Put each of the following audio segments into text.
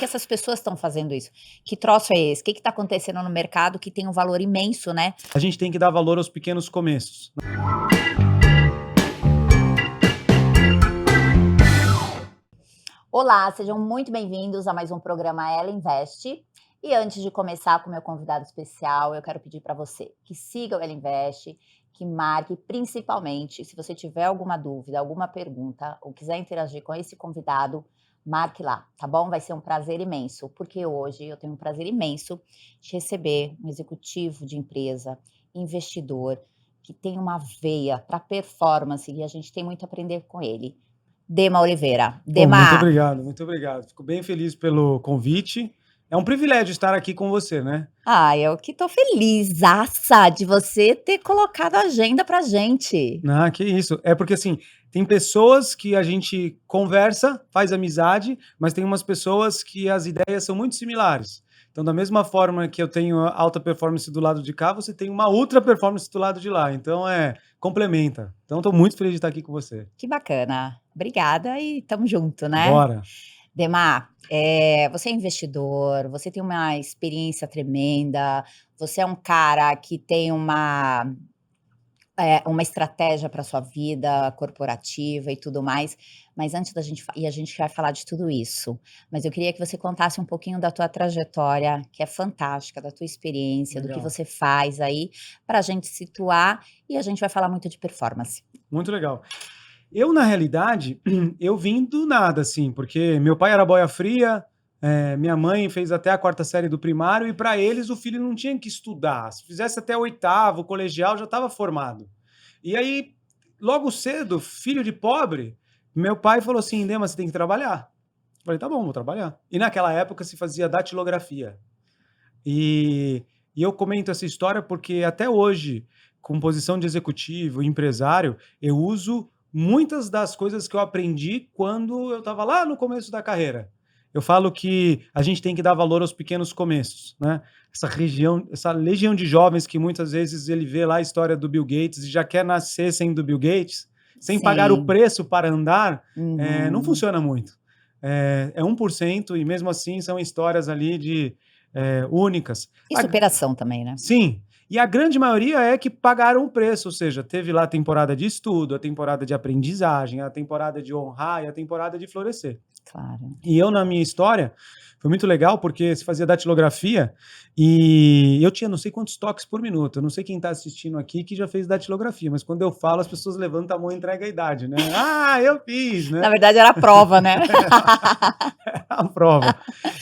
que essas pessoas estão fazendo isso? Que troço é esse? O que está acontecendo no mercado que tem um valor imenso, né? A gente tem que dar valor aos pequenos começos. Olá, sejam muito bem-vindos a mais um programa Ela Investe. E antes de começar com o meu convidado especial, eu quero pedir para você que siga o Ela Investe, que marque principalmente, se você tiver alguma dúvida, alguma pergunta ou quiser interagir com esse convidado, marque lá, tá bom? Vai ser um prazer imenso, porque hoje eu tenho um prazer imenso de receber um executivo de empresa, investidor, que tem uma veia para performance e a gente tem muito a aprender com ele. Dema Oliveira. Pô, muito Dema, obrigado, muito obrigado. Fico bem feliz pelo convite. É um privilégio estar aqui com você, né? eu que tô felizaça de você ter colocado a agenda pra gente. Ah, que isso. É porque, assim, tem pessoas que a gente conversa, faz amizade, mas tem umas pessoas que as ideias são muito similares. Então, da mesma forma que eu tenho a alta performance do lado de cá, você tem uma ultra performance do lado de lá. Então, complementa. Então, estou muito feliz de estar aqui com você. Que bacana. Obrigada e tamo junto, né? Bora. Demar, você é investidor, você tem uma experiência tremenda, você é um cara que tem uma estratégia para sua vida corporativa e tudo mais, mas antes da gente a gente vai falar de tudo isso, mas eu queria que você contasse um pouquinho da tua trajetória, que é fantástica, da tua experiência, do que Legal. você faz aí, para a gente situar, e a gente vai falar muito de performance. Muito legal. Eu, na realidade, eu vim do nada, assim, porque meu pai era boia fria, minha mãe fez até a quarta série do primário, e para eles o filho não tinha que estudar. Se fizesse até o oitavo, colegial, já estava formado. E aí, logo cedo, filho de pobre, meu pai falou assim: Dema, você tem que trabalhar. Eu falei, tá bom, vou trabalhar. E naquela época se fazia datilografia. E eu comento essa história porque até hoje, com posição de executivo, empresário, eu uso muitas das coisas que eu aprendi quando eu estava lá no começo da carreira. Eu falo que a gente tem que dar valor aos pequenos começos, né? Essa legião de jovens que muitas vezes ele vê lá a história do Bill Gates e já quer nascer sendo Bill Gates, sem pagar o Sim. preço para andar, não Uhum. funciona muito. É 1% e mesmo assim são histórias ali de únicas. E superação também, né? Sim, e a grande maioria é que pagaram o preço, ou seja, teve lá a temporada de estudo, a temporada de aprendizagem, a temporada de honrar e a temporada de florescer. Claro. E eu, na minha história, foi muito legal porque se fazia datilografia e eu tinha não sei quantos toques por minuto. Eu não sei quem está assistindo aqui que já fez datilografia, mas quando eu falo, as pessoas levantam a mão e entregam a idade, né? Ah, eu fiz, né? Na verdade era a prova, né? A prova.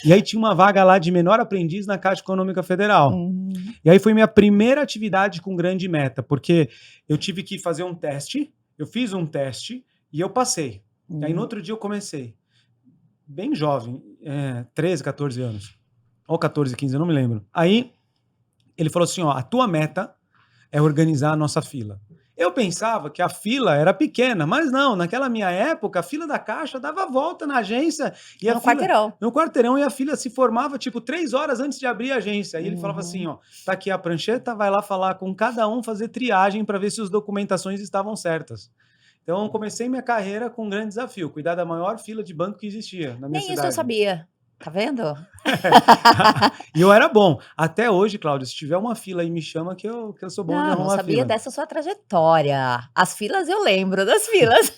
E aí tinha uma vaga lá de menor aprendiz na Caixa Econômica Federal. Uhum. E aí foi minha primeira atividade com grande meta, porque eu tive que fazer um teste, eu fiz um teste e eu passei. E aí no outro dia eu comecei, bem jovem, 13, 14 anos, ou 14, 15, eu não me lembro. Aí ele falou assim, ó, a tua meta é organizar a nossa fila. Eu pensava que a fila era pequena, mas não, naquela minha época, a fila da Caixa dava volta na agência e a No fila quarteirão. no quarteirão e a fila se formava tipo 3 horas antes de abrir a agência. Aí ele falava assim, Uhum. ó, tá aqui a prancheta, vai lá falar com cada um, fazer triagem para ver se as documentações estavam certas. Então eu comecei minha carreira com um grande desafio, cuidar da maior fila de banco que existia na minha Nem isso eu cidade. sabia. Tá vendo? E eu era bom. Até hoje, Cláudio, se tiver uma fila aí, me chama que eu sou bom de Não arrumar sabia fila. dessa sua trajetória. As filas eu lembro das filas.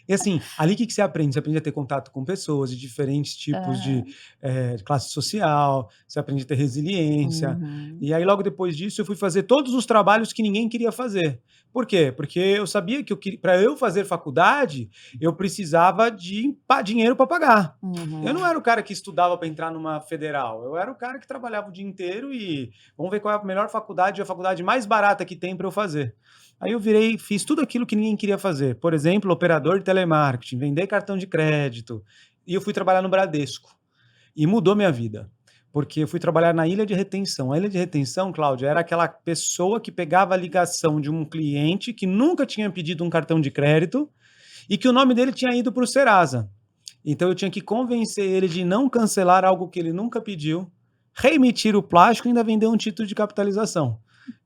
E assim, ali o que você aprende? Você aprende a ter contato com pessoas de diferentes tipos de Aham. classe social, você aprende a ter resiliência. Uhum. E aí, logo depois disso, eu fui fazer todos os trabalhos que ninguém queria fazer. Por quê? Porque eu sabia que para eu fazer faculdade, eu precisava de dinheiro para pagar. Eu não Uhum. era o cara que estudava para entrar numa federal, eu era o cara que trabalhava o dia inteiro e vamos ver qual é a melhor faculdade, a faculdade mais barata que tem para eu fazer. Aí eu virei, fiz tudo aquilo que ninguém queria fazer. Por exemplo, operador de telemarketing, vender cartão de crédito. E eu fui trabalhar no Bradesco. E mudou minha vida. Porque eu fui trabalhar na ilha de retenção. A ilha de retenção, Cláudia, era aquela pessoa que pegava a ligação de um cliente que nunca tinha pedido um cartão de crédito e que o nome dele tinha ido para o Serasa. Então eu tinha que convencer ele de não cancelar algo que ele nunca pediu, reemitir o plástico e ainda vender um título de capitalização.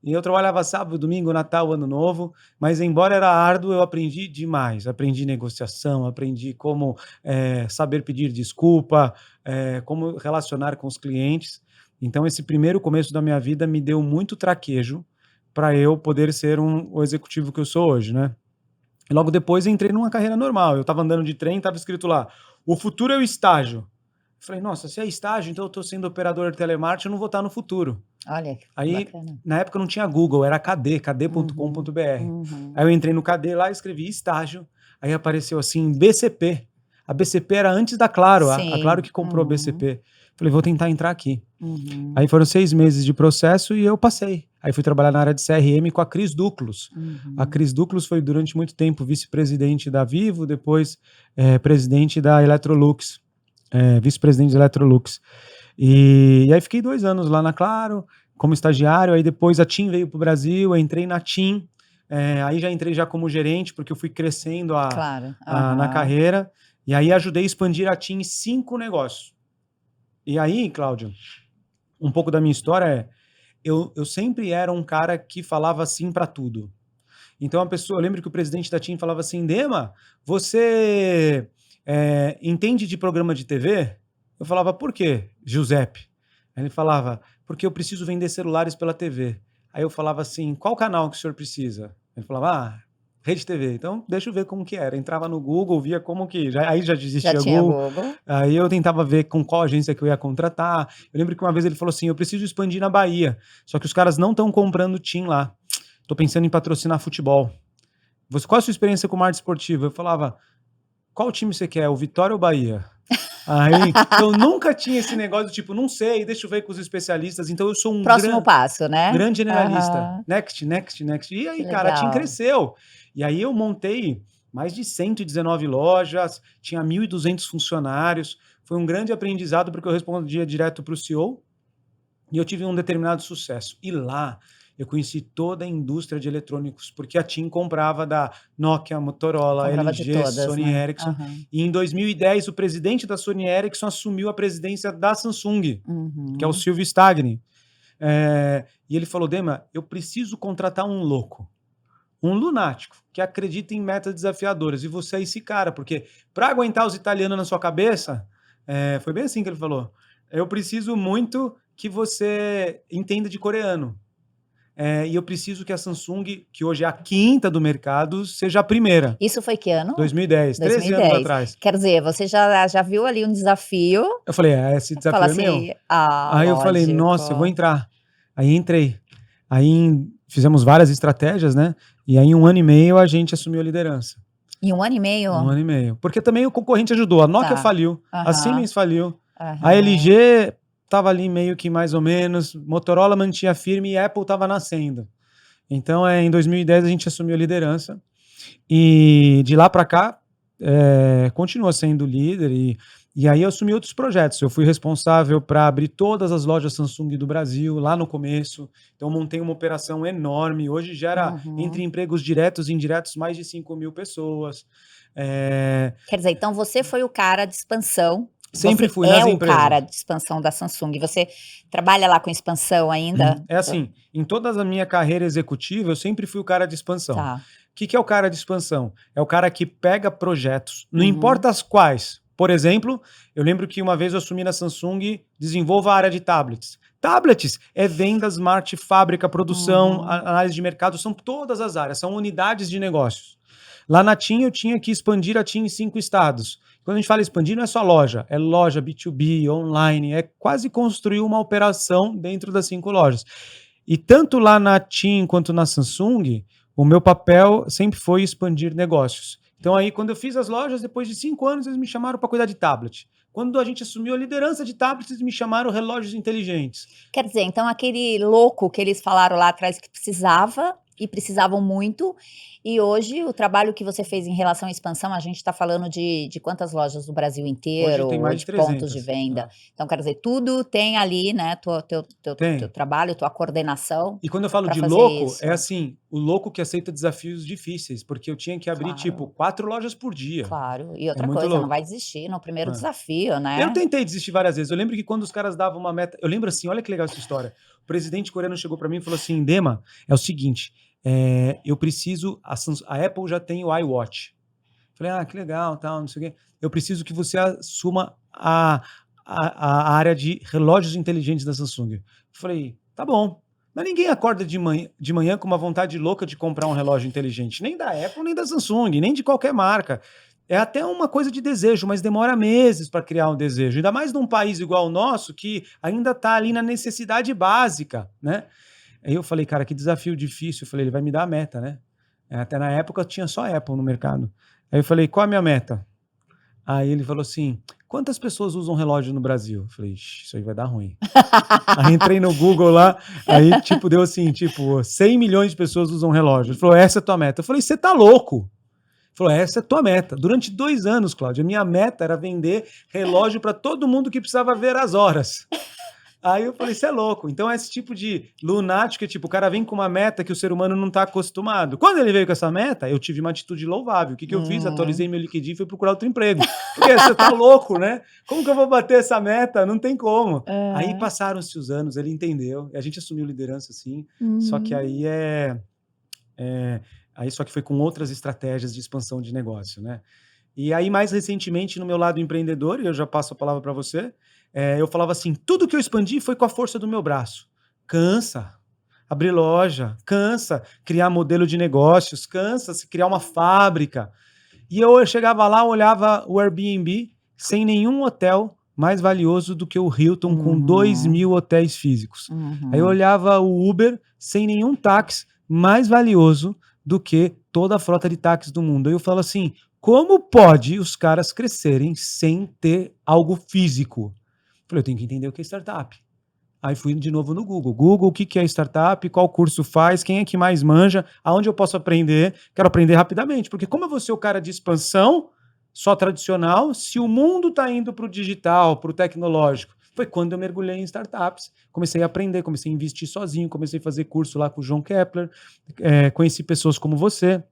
E eu trabalhava sábado, domingo, Natal, Ano Novo, mas embora era árduo, eu aprendi demais. Aprendi negociação, aprendi como saber pedir desculpa, como relacionar com os clientes. Então, esse primeiro começo da minha vida me deu muito traquejo para eu poder ser o executivo que eu sou hoje, né? E logo depois entrei numa carreira normal. Eu estava andando de trem, estava escrito lá: o futuro é o estágio. Falei, nossa, se é estágio, então eu estou sendo operador de telemarketing, eu não vou estar no futuro. Olha, que Aí, bacana. na época não tinha Google, era KD, Uhum, kd.com.br. uhum. Aí eu entrei no KD lá, escrevi estágio, aí apareceu assim, BCP. A BCP era antes da Claro, a Claro Sim. que comprou a Uhum, BCP. Falei, vou tentar entrar aqui. uhum, Aí foram 6 meses de processo e eu passei. Aí fui trabalhar na área de CRM com a Cris Duclos. A uhum. Cris Duclos foi durante muito tempo vice-presidente da Vivo, depois presidente da Electrolux, vice-presidente da Electrolux. E aí fiquei 2 anos lá na Claro, como estagiário, aí depois a TIM veio para o Brasil, eu entrei na TIM, aí já entrei já como gerente, porque eu fui crescendo Claro. na Aham. carreira, e aí ajudei a expandir a TIM em 5 negócios. E aí, Cláudio, um pouco da minha história eu sempre era um cara que falava sim para tudo. Então a pessoa, eu lembro que o presidente da TIM falava assim, Dema, você entende de programa de TV? Eu falava, por quê, Giuseppe? Aí ele falava, porque eu preciso vender celulares pela TV. Aí eu falava assim, qual canal que o senhor precisa? Ele falava, Rede TV. Então, deixa eu ver como que era. Entrava no Google, via como que... aí já Já existia tinha Google. Google? Aí eu tentava ver com qual agência que eu ia contratar. Eu lembro que uma vez ele falou assim, eu preciso expandir na Bahia. Só que os caras não estão comprando TIM lá. Tô pensando em patrocinar futebol. Qual a sua experiência com marketing esportivo? Eu falava, qual time você quer, o Vitória ou o Bahia? Aí, eu nunca tinha esse negócio, tipo, não sei, deixa eu ver com os especialistas. Então eu sou um Próximo passo, né? grande generalista. Aham. Next, next, next. E Que aí, cara, a TIM legal. cresceu. E aí eu montei mais de 119 lojas, tinha 1.200 funcionários. Foi um grande aprendizado, porque eu respondia direto para o CEO e eu tive um determinado sucesso. E lá eu conheci toda a indústria de eletrônicos, porque a TIM comprava da Nokia, Motorola, Comprava de LG, todas, Sony né? Ericsson. Aham. E em 2010, o presidente da Sony Ericsson assumiu a presidência da Samsung, que é o Uhum. Silvio Stagni. E ele falou, Dema, eu preciso contratar um louco, um lunático, que acredita em metas desafiadoras. E você é esse cara, porque para aguentar os italianos na sua cabeça, foi bem assim que ele falou, eu preciso muito que você entenda de coreano. E eu preciso que a Samsung, que hoje é a quinta do mercado, seja a primeira. Isso foi que ano? 2010, 13 anos 2010. atrás. Quer dizer, você já viu ali um desafio, Eu falei, esse fala desafio é meu. assim: "Ah, Aí eu falei, lógico". nossa, eu vou entrar. Aí entrei. Fizemos várias estratégias, né? E aí, em 1 ano e meio, a gente assumiu a liderança. Em 1 ano e meio? 1 ano e meio. Porque também o concorrente ajudou. A Nokia Tá. faliu, a Aham, Siemens faliu, a aham. LG estava ali meio que mais ou menos, Motorola mantinha firme e a Apple estava nascendo. Então, em 2010, a gente assumiu a liderança. E de lá para cá, continua sendo líder. E aí eu assumi outros projetos. Eu fui responsável para abrir todas as lojas Samsung do Brasil, lá no começo. Então, montei uma operação enorme. Hoje gera, entre Uhum. empregos diretos e indiretos, mais de 5.000 pessoas. É, Quer dizer, então você foi o cara de expansão, sempre você fui é nas o cara empresas. de expansão da Samsung, você trabalha lá com expansão ainda? É assim, em toda a minha carreira executiva, eu sempre fui o cara de expansão. O Tá. que é o cara de expansão? É o cara que pega projetos, não Uhum, importa as quais. Por exemplo, eu lembro que uma vez eu assumi na Samsung, desenvolva a área de tablets. Tablets é vendas, marketing, fábrica, produção, uhum, análise de mercado, são todas as áreas, são unidades de negócios. Lá na TIM eu tinha que expandir a TIM em 5 estados. Quando a gente fala expandir, não é só loja, é loja, B2B, online, é quase construir uma operação dentro das 5 lojas. E tanto lá na TIM quanto na Samsung, o meu papel sempre foi expandir negócios. Então aí, quando eu fiz as lojas, depois de 5 anos, eles me chamaram para cuidar de tablet. Quando a gente assumiu a liderança de tablets, eles me chamaram relógios inteligentes. quer dizer, então aquele louco que eles falaram lá atrás que precisava, e precisavam muito. E hoje o trabalho que você fez em relação à expansão, a gente está falando de quantas lojas no Brasil Hoje inteiro tem ou mais de de pontos de 300. venda? Então, quer dizer, tudo tem ali, né, teu Tem. trabalho, tua coordenação E quando eu falo para de fazer louco, é isso. assim, o louco que aceita desafios difíceis, porque eu tinha que abrir, tipo, Claro, 4 lojas por dia. claro. E É outra muito coisa, não vai louco. desistir no primeiro É. desafio, Eu né? tentei desistir várias vezes. Eu lembro que quando os caras davam uma meta. Eu lembro assim, olha que legal essa história. O presidente coreano chegou para mim e falou assim: Dema, é o seguinte, eu preciso. A Apple já tem o iWatch. Falei, ah, que legal, tal, não sei o quê. Eu preciso que você assuma a área de relógios inteligentes da Samsung. Falei, tá bom. Mas ninguém acorda de manhã com uma vontade louca de comprar um relógio inteligente. Nem da Apple, nem da Samsung, nem de qualquer marca. É até uma coisa de desejo, mas demora meses para criar um desejo. Ainda mais num país igual o nosso, que ainda está ali na necessidade básica, né? Aí eu falei, cara, que desafio difícil. Eu falei, ele vai me dar a meta, né? Até na época tinha só Apple no mercado. Aí eu falei, qual a minha meta? Aí ele falou assim, quantas pessoas usam relógio no Brasil? Eu falei, "Ixi, isso aí vai dar ruim." Aí entrei no Google lá, aí tipo deu assim, tipo, 100 milhões de pessoas usam relógio. Ele falou, essa é a tua meta. Eu falei, você tá louco? Ele falou, essa é a tua meta. Durante 2 anos, Cláudia, minha meta era vender relógio para todo mundo que precisava ver as horas. Aí eu falei, você é louco. Então, esse tipo de lunático é tipo, o cara vem com uma meta que o ser humano não está acostumado. Quando ele veio com essa meta, eu tive uma atitude louvável. O que eu fiz? Atualizei meu LinkedIn e fui procurar outro emprego. Porque você tá louco, né? Como que eu vou bater essa meta? Não tem como. Aí É. passaram-se os anos, ele entendeu. E a gente assumiu liderança, sim. Só que Uhum. aí aí só que foi com outras estratégias de expansão de negócio, né? E aí, mais recentemente, no meu lado empreendedor, e eu já passo a palavra para você, eu falava assim: tudo que eu expandi foi com a força do meu braço. Cansa. Abrir loja, cansa. Criar modelo de negócios, cansa. Se criar uma fábrica. E eu chegava lá, olhava o Airbnb sem nenhum hotel mais valioso do que o Hilton, com 2.000 Uhum. hotéis físicos. Aí eu Uhum. olhava o Uber sem nenhum táxi mais valioso do que toda a frota de táxis do mundo. Aí eu falo assim, como pode os caras crescerem sem ter algo físico? Falei, eu tenho que entender o que é startup. Aí fui de novo no Google. Google, o que que é startup? Qual curso faz? Quem é que mais manja? Aonde eu posso aprender? Quero aprender rapidamente, porque como eu vou ser o cara de expansão, só tradicional, se o mundo está indo para o digital, para o tecnológico? Foi quando eu mergulhei em startups. Comecei a aprender, comecei a investir sozinho, comecei a fazer curso lá com o João Kepler, conheci pessoas como você.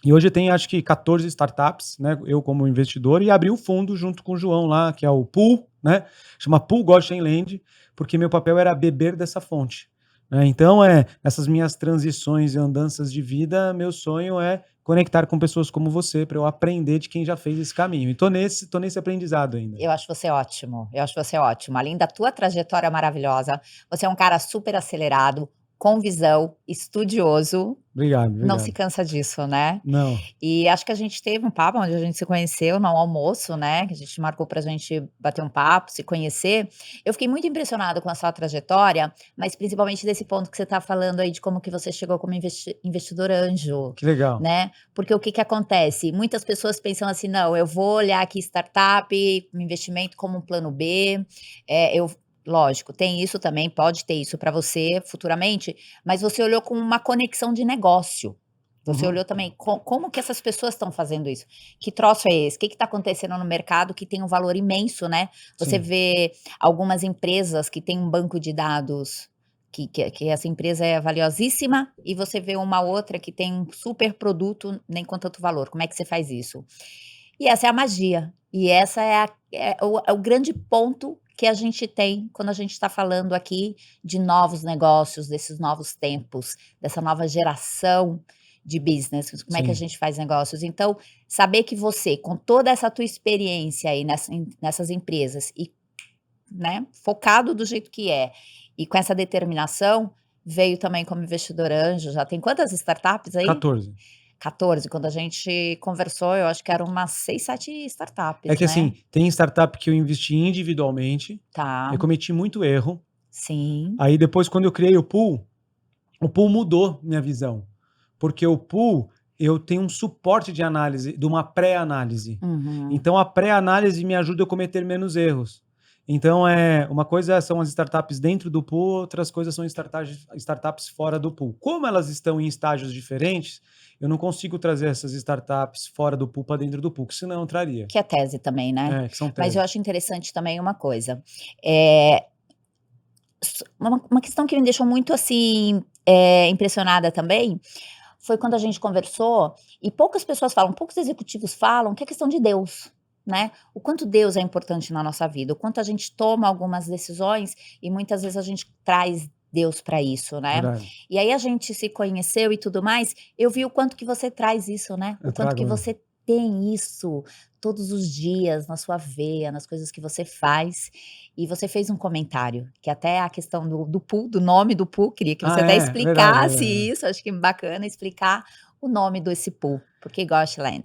E hoje tem acho que 14 startups, né? Eu como investidor, e abri o fundo junto com o João lá, que é o Pool, né? Chama Pool Goshen Land, porque meu papel era beber dessa fonte. Né? Então, nessas minhas transições e andanças de vida, meu sonho é conectar com pessoas como você, para eu aprender de quem já fez esse caminho. E tô nesse aprendizado ainda. Eu acho você ótimo, eu acho você ótimo. Além da tua trajetória maravilhosa, você é um cara super acelerado, com visão, estudioso, Obrigado, não se obrigado. cansa disso, né. Não, E acho que a gente teve um papo onde a gente se conheceu no almoço, né, que a gente marcou pra gente bater um papo, se conhecer. Eu fiquei muito impressionada com a sua trajetória, mas principalmente desse ponto que você tá falando aí de como que você chegou como investidor anjo, que legal. né. Porque o que que acontece? Muitas pessoas pensam assim: "Não, eu vou olhar aqui startup, investimento como um plano B", eu lógico, tem isso também, pode ter isso para você futuramente, mas você olhou com uma conexão de negócio. Você Uhum, olhou também como que essas pessoas estão fazendo isso? Que troço é esse? O que está acontecendo no mercado que tem um valor imenso, né? Você sim. vê algumas empresas que têm um banco de dados que essa empresa é valiosíssima e você vê uma outra que tem um super produto nem com tanto valor. Como é que você faz isso? E essa é a magia. E essa é o grande ponto que a gente tem quando a gente está falando aqui de novos negócios, desses novos tempos, dessa nova geração de business, como é que a Sim. gente faz negócios. Então, saber que você, com toda essa tua experiência aí nessas empresas e, né, focado do jeito que é, e com essa determinação, veio também como investidor anjo, já tem quantas startups aí? 14. 14, quando a gente conversou, eu acho que eram umas 6, 7 É startups, que né. assim, tem startup que eu investi individualmente, Tá, eu cometi muito erro. sim. Aí depois, quando eu criei o pool mudou minha visão. Porque o pool, eu tenho um suporte de análise, de uma pré-análise. Uhum. Então a pré-análise me ajuda a cometer menos erros. Então, uma coisa são as startups dentro do pool, outras coisas são startups fora do pool. Como elas estão em estágios diferentes, eu não consigo trazer essas startups fora do pool para dentro do pool, que senão eu traria. Que é tese também, né. Que são Mas eu teses. acho interessante também uma coisa, eh, uma questão que me deixou muito, assim, impressionada também, foi quando a gente conversou, e poucas pessoas falam, poucos executivos falam, que é questão de Deus, né. O quanto Deus é importante na nossa vida, o quanto a gente toma algumas decisões e muitas vezes a gente traz Deus para isso, né. Verdade. E aí a gente se conheceu e tudo mais, eu vi o quanto que você traz isso, né, o Eu quanto que trago, né? você tem isso todos os dias na sua veia, nas coisas que você faz. E você fez um comentário, que até a questão do pool, do nome do pool, queria que você até Verdade, explicasse verdade. isso, acho que bacana explicar o nome desse pool, por que Ghostland?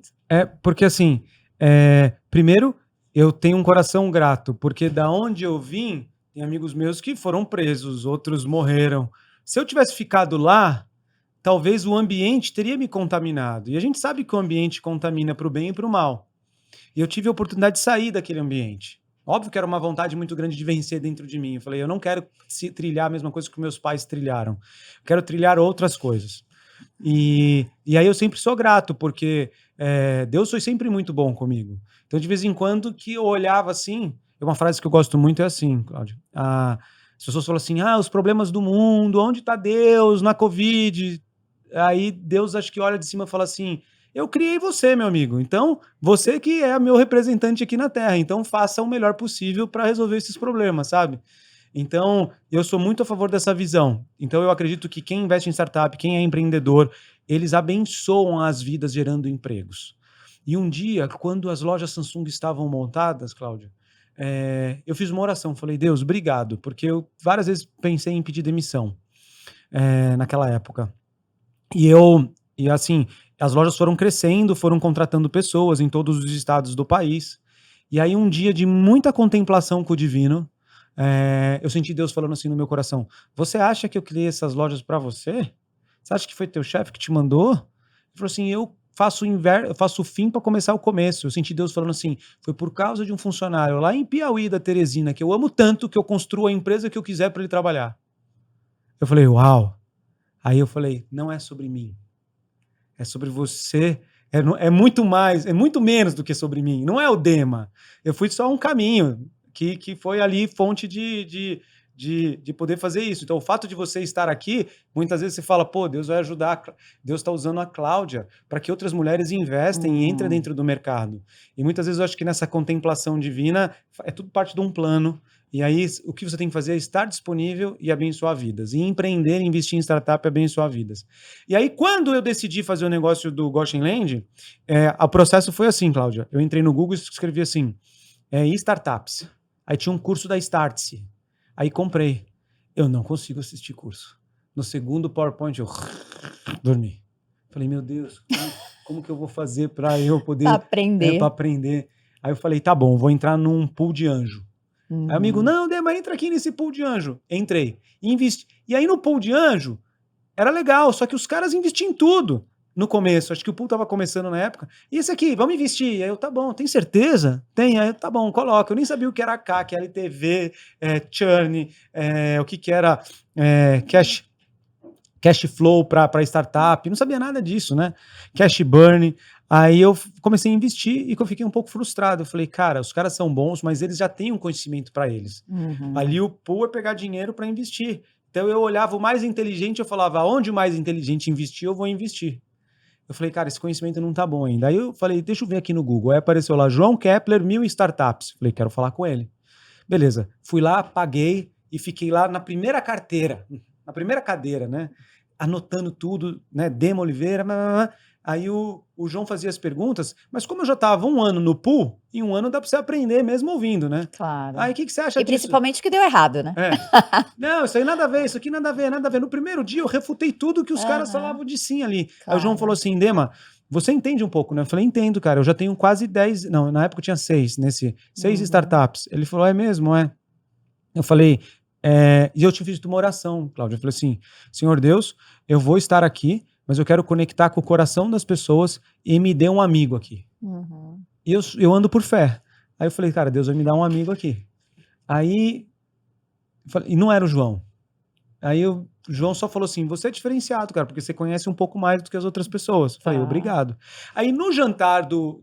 Porque assim, primeiro, eu tenho um coração grato, porque da onde eu vim, tem amigos meus que foram presos, outros morreram. Se eu tivesse ficado lá, talvez o ambiente teria me contaminado. E a gente sabe que o ambiente contamina para o bem e para o mal. E eu tive a oportunidade de sair daquele ambiente. Óbvio que era uma vontade muito grande de vencer dentro de mim. Eu falei, eu não quero trilhar a mesma coisa que meus pais trilharam. Eu quero trilhar outras coisas. E aí eu sempre sou grato, porque Deus foi sempre muito bom comigo. Então, de vez em quando, que eu olhava assim, uma frase que eu gosto muito é assim, Cláudio, as pessoas falam assim, os problemas do mundo, onde está Deus na Covid? Aí Deus acho que olha de cima e fala assim, eu criei você, meu amigo, então você que é meu representante aqui na Terra, então faça o melhor possível para resolver esses problemas, sabe? Então, eu sou muito a favor dessa visão. Então, eu acredito que quem investe em startup, quem é empreendedor, eles abençoam as vidas gerando empregos. E um dia, quando as lojas Samsung estavam montadas, Cláudio, eu fiz uma oração. Falei, Deus, obrigado, porque eu várias vezes pensei em pedir demissão naquela época. E assim, as lojas foram crescendo, foram contratando pessoas em todos os estados do país. E aí, um dia de muita contemplação com o divino, eu senti Deus falando assim no meu coração: Você acha que eu criei essas lojas para você? Você acha que foi teu chefe que te mandou? Ele falou assim: Eu faço o fim para começar o começo. Eu senti Deus falando assim: Foi por causa de um funcionário lá em Piauí, da Teresina, que eu amo tanto que eu construo a empresa que eu quiser para ele trabalhar. Eu falei: Uau! Aí eu falei: Não é sobre mim, é sobre você. É muito mais, é muito menos do que sobre mim. Não é o Dema. Eu fui só um caminho que foi ali fonte de poder fazer isso. Então, o fato de você estar aqui, muitas vezes você fala, pô, Deus vai ajudar, Deus está usando a Cláudia para que outras mulheres investem e entrem dentro do mercado. E muitas vezes eu acho que nessa contemplação divina é tudo parte de um plano. E aí, o que você tem que fazer é estar disponível e abençoar vidas. E empreender, investir em startup e abençoar vidas. E aí, quando eu decidi fazer o negócio do Ghostland, o processo foi assim, Cláudia. Eu entrei no Google e escrevi assim, startups. Aí tinha um curso da Startse. Aí comprei. Eu não consigo assistir curso. No segundo PowerPoint, eu dormi. Falei, meu Deus, como que eu vou fazer para eu Pra poder para aprender. aprender? Aí eu falei, tá bom, vou entrar num pool de anjo. Aí amigo, Uhum. não, Dema, entra aqui nesse pool de anjo. Entrei. Investi. E aí no pool de anjo, era legal, só que os caras investiam em tudo no começo. Acho que o pool tava começando na época. E esse aqui, vamos investir. Aí eu, tá bom, tem certeza? Tem, aí eu, tá bom, coloca. Eu nem sabia o que era CAC, LTV, churn, o que era cash flow para startup, não sabia nada disso, né? Cash burn. Aí eu comecei a investir e eu fiquei um pouco frustrado. Eu falei, cara, os caras são bons, mas eles já têm um conhecimento para eles. Ali Uhum. o pool é pegar dinheiro para investir. Então eu olhava o mais inteligente, eu falava, onde o mais inteligente investir, eu vou investir. Eu falei, cara, esse conhecimento não tá bom ainda. Aí eu falei, deixa eu ver aqui no Google. Aí apareceu lá, João Kepler, 1000 startups. Falei, quero falar com ele. Beleza. Fui lá, paguei e fiquei lá na primeira carteira, na primeira cadeira, né? Anotando tudo, né? Dema Oliveira, blá, blá, blá. Aí o João fazia as perguntas, mas como eu já estava um ano no pool, em um ano dá para você aprender mesmo ouvindo, né? Claro. Aí o que você acha E disso? principalmente que deu errado, né. É. Não, isso aí nada a ver, isso aqui nada a ver, nada a ver. No primeiro dia eu refutei tudo que os caras Aham. falavam de sim ali. Aí o João falou Claro. assim, Dema, você entende um pouco, né? Eu falei, entendo, cara, eu já tenho quase 10, não, na época eu tinha 6, seis Uhum. startups. Ele falou, é mesmo, é? Eu falei, e eu te fiz uma oração, Cláudia. Eu falei assim, Senhor Deus, eu vou estar aqui, mas eu quero conectar com o coração das pessoas e me dê um amigo aqui. Uhum. E eu ando por fé. Aí eu falei, cara, Deus vai me dar um amigo aqui. Aí, e não era o João. Aí o João só falou assim, você é diferenciado, cara, porque você conhece um pouco mais do que as outras pessoas. Falei, Tá. obrigado. Aí no jantar do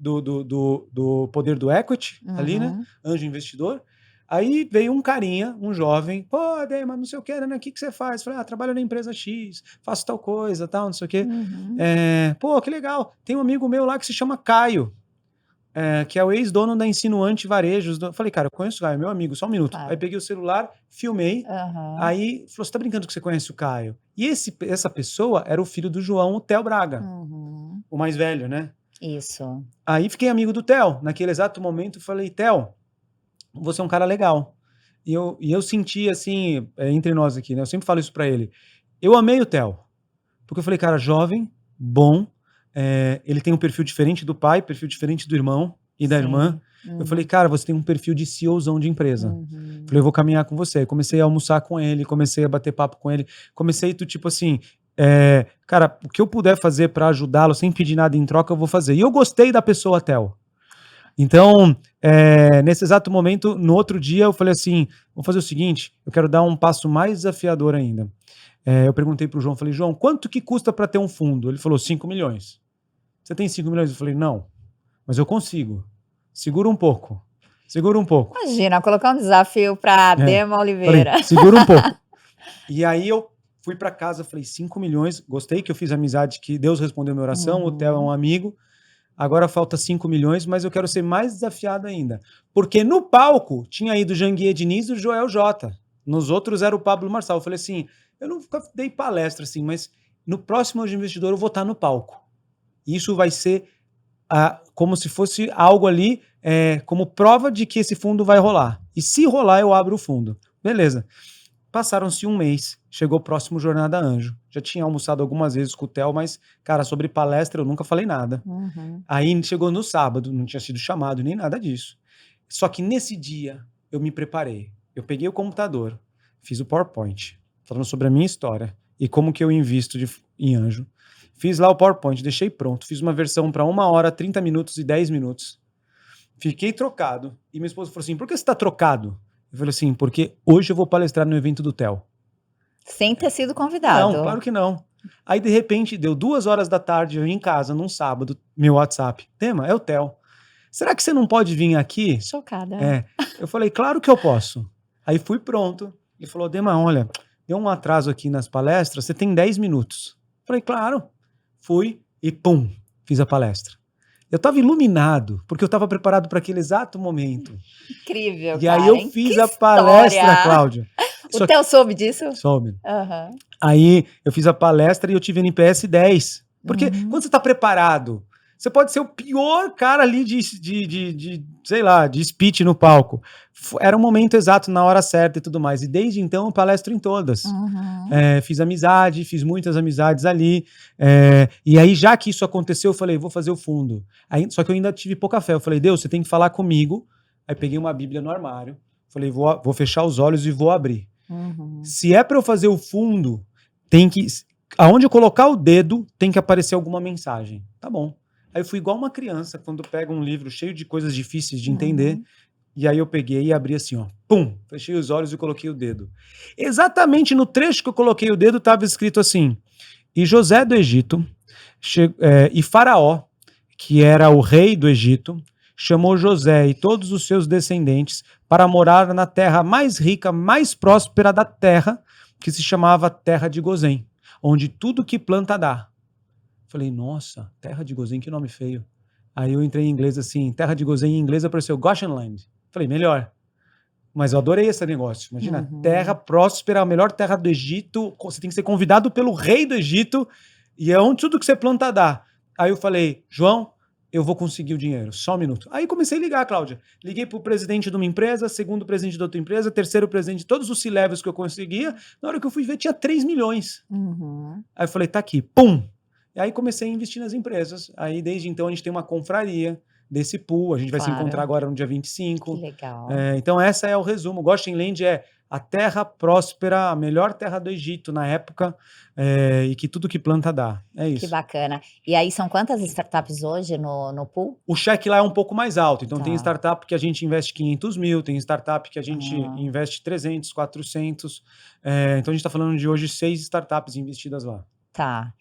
Poder do Equity, ali, né, anjo investidor, aí veio um carinha, um jovem, pô, Dema, não sei o que, né, o que você faz? Falei, trabalho na empresa X, faço tal coisa, tal, não sei o que. Pô, que legal, tem um amigo meu lá que se chama Caio. Que é o ex-dono da Insinuante Varejos. Falei, cara, eu conheço o Caio, meu amigo, só um minuto. Claro. Aí peguei o celular, filmei, aí falou, você tá brincando que você conhece o Caio? E essa pessoa era o filho do João, o Theo Braga, o mais velho, né? Isso. Aí fiquei amigo do Theo. Naquele exato momento, falei, Theo, você é um cara legal. E eu senti, assim, entre nós aqui, né? Eu sempre falo isso pra ele. Eu amei o Theo. Porque eu falei, cara, jovem, bom, ele tem um perfil diferente do pai, perfil diferente do irmão e da irmã. Eu falei, cara, você tem um perfil de CEOzão de empresa. Falei, eu vou caminhar com você. Aí comecei a almoçar com ele, comecei a bater papo com ele, comecei do tipo assim, cara, o que eu puder fazer pra ajudá-lo sem pedir nada em troca, eu vou fazer. E eu gostei da pessoa, Theo. Então, nesse exato momento, no outro dia, eu falei assim, vou fazer o seguinte, eu quero dar um passo mais desafiador ainda. Eu perguntei pro João, falei, João, quanto que custa para ter um fundo? Ele falou, 5 milhões. Você tem 5 milhões? Eu falei, não, mas eu consigo. Segura um pouco. Segura um pouco. Imagina, colocar um desafio para Dema Oliveira. Falei, segura um pouco. E aí eu fui para casa, falei, 5 milhões, gostei que eu fiz amizade, que Deus respondeu minha oração, o Theo é um amigo, agora falta 5 milhões, mas eu quero ser mais desafiado ainda. Porque no palco tinha ido o Janguier Diniz e o Joel J. Nos outros era o Pablo Marçal. Eu falei assim, eu nunca dei palestra assim, mas no próximo Anjo Investidor eu vou estar no palco. Isso vai ser como se fosse algo ali, como prova de que esse fundo vai rolar. E se rolar, eu abro o fundo. Beleza. Passaram-se um mês, chegou o próximo Jornada Anjo. Já tinha almoçado algumas vezes com o Theo, mas, cara, sobre palestra eu nunca falei nada. Aí chegou no sábado, não tinha sido chamado nem nada disso. Só que nesse dia eu me preparei. Eu peguei o computador, fiz o PowerPoint, falando sobre a minha história e como que eu invisto em anjo. Fiz lá o PowerPoint, deixei pronto, fiz uma versão para 1 hora, 30 minutos e 10 minutos. Fiquei trocado. E minha esposa falou assim, por que você está trocado? Eu falei assim, porque hoje eu vou palestrar no evento do Theo. Sem ter sido convidado. Não, claro que não. Aí, de repente, deu 2 horas da tarde, eu em casa, num sábado, meu WhatsApp. Tema, é o Theo. Será que você não pode vir aqui? Chocada. Eu falei, claro que eu posso. Aí fui pronto. Ele falou, Dema, olha, deu um atraso aqui nas palestras, você tem 10 minutos. Falei, claro. Fui e pum, fiz a palestra. Eu estava iluminado, porque eu estava preparado para aquele exato momento. Incrível, E cara. aí eu fiz a palestra, Cláudia. O Theo soube disso? Soube. Aí eu fiz a palestra e eu tive NPS 10. Porque quando você está preparado, você pode ser o pior cara ali sei lá, de speech no palco. Era um momento exato, na hora certa e tudo mais. E desde então eu palestro em todas. Fiz amizade, fiz muitas amizades ali. E aí, já que isso aconteceu, eu falei, vou fazer o fundo. Aí, só que eu ainda tive pouca fé. Eu falei, Deus, você tem que falar comigo. Aí peguei uma Bíblia no armário. Falei, vou fechar os olhos e vou abrir. Se é para eu fazer o fundo, tem que... Aonde eu colocar o dedo, tem que aparecer alguma mensagem. Tá bom. Aí eu fui igual uma criança, quando pega um livro cheio de coisas difíceis de entender, e aí eu peguei e abri assim, ó, pum, fechei os olhos e coloquei o dedo. Exatamente no trecho que eu coloquei o dedo, estava escrito assim, e José do Egito, e Faraó, que era o rei do Egito, chamou José e todos os seus descendentes para morar na terra mais rica, mais próspera da terra, que se chamava Terra de Gozém, onde tudo que planta dá. Falei, nossa, Terra de Gozém, que nome feio. Aí eu entrei em inglês assim, Terra de Gozém em inglês apareceu Goshen Land. Falei, melhor. Mas eu adorei esse negócio. Imagina, terra próspera, a melhor terra do Egito, você tem que ser convidado pelo rei do Egito, e é onde tudo que você planta dá. Aí eu falei, João, eu vou conseguir o dinheiro, só um minuto. Aí comecei a ligar, Cláudia. Liguei pro presidente de uma empresa, segundo presidente de outra empresa, terceiro presidente de todos os C-levels que eu conseguia. Na hora que eu fui ver, tinha 3 milhões. Aí eu falei, tá aqui, pum! E aí comecei a investir nas empresas. Aí desde então a gente tem uma confraria desse pool. A gente vai se encontrar agora no dia 25. Que legal. Então essa é o resumo. Goshen Land é a terra próspera, a melhor terra do Egito na época, e que tudo que planta dá. É Que isso. bacana. E aí são quantas startups hoje no pool? O cheque lá é um pouco mais alto, então tem Tá. startup que a gente investe 500 mil, tem startup que a gente Ah, investe 300, 400, então a gente está falando de hoje 6 startups investidas lá. tá.